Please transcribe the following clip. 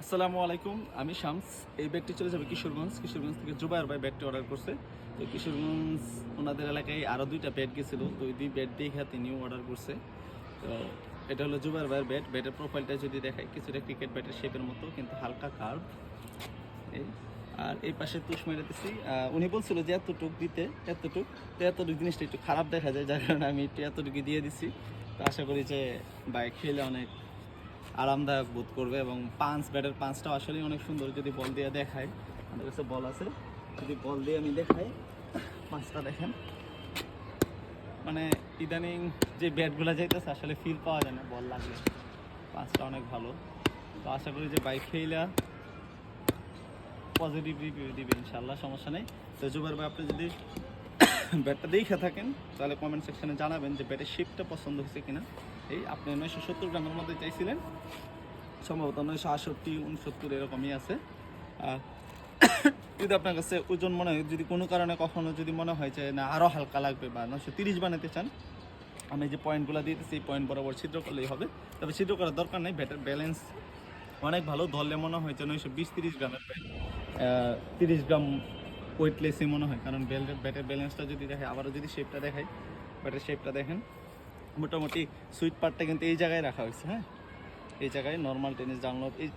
আসসালামু আলাইকুম, আমি শামস। এই ব্যাগটি চলে যাবে কিশোরগঞ্জ থেকে জুবায়ের ভাই ব্যাগটি অর্ডার করছে। তো কিশোরগঞ্জ ওনাদের এলাকায় আরও দুইটা ব্যাট গেছিল, তো ওই দুই ব্যাট দেখে তিনিও অর্ডার করছে। তো এটা হলো জুবায়ের ভাইয়ের ব্যাটের প্রোফাইলটা যদি দেখায় কিছুটা ক্রিকেট ব্যাটের শেপের মতো, কিন্তু হালকা কার্ভ। এই আর এই পাশে তুষ মেরে দিচ্ছি। উনি বলছিল যে এতটুক দিতে, এতটুক জিনিসটা একটু খারাপ দেখা যায়, যার কারণে আমি একটু এতটুকু দিয়ে দিচ্ছি। তো আশা করি যে বাইক খেলে অনেক আরামদায়ক বোধ করবে। এবং ব্যাটের পাঁচটাও আসলে অনেক সুন্দর। যদি বল দিয়ে দেখায়, আমাদের কাছে বল আছে, যদি বল দিয়ে আমি দেখাই, পাঁচটা দেখেন, মানে ইদানিং যে ব্যাটগুলো যাইতেছে আসলে ফিল পাওয়া যায় না বল লাগলে। পাঁচটা অনেক ভালো। তো আশা করি যে বাইক খেলা পজিটিভ রিভিউ দিবে ইনশাল্লাহ, সমস্যা নেই। তো জুবাইর ভাই, আপনি যদি ব্যাটটা দেখে থাকেন তাহলে কমেন্ট সেকশনে জানাবেন যে ব্যাটের শেপটা পছন্দ হয়েছে কিনা। এই আপনি 970 গ্রামের মধ্যে চাইছিলেন, সম্ভবত 968, 69 এরকমই আছে। আর যদি আপনার কাছে ওজন মনে হয়, যদি কোনো কারণে কখনো যদি মনে হয় যে না আরও হালকা লাগবে বা 930 বানাতে চান, আমি যে পয়েন্টগুলো দিতেছি এই পয়েন্ট বরাবর ছিদ্র করলেই হবে। তবে ছিদ্র করার দরকার নেই, ব্যাটের ব্যালেন্স অনেক ভালো। ধরলে মনে হয় যে 920-30 গ্রামের ব্যাট, 30 গ্রাম ওয়েটলেসই মনে হয়, কারণ ব্যাটের ব্যালেন্সটা যদি দেখে, আবারও যদি শেপটা দেখাই, ব্যাটের শেপটা দেখেন, মোটামুটি সুইট পার্টটা কিন্তু এই জায়গায় রাখা হয়েছে। হ্যাঁ, এই জায়গায় নর্মাল টেনিস ডাউনলোড এই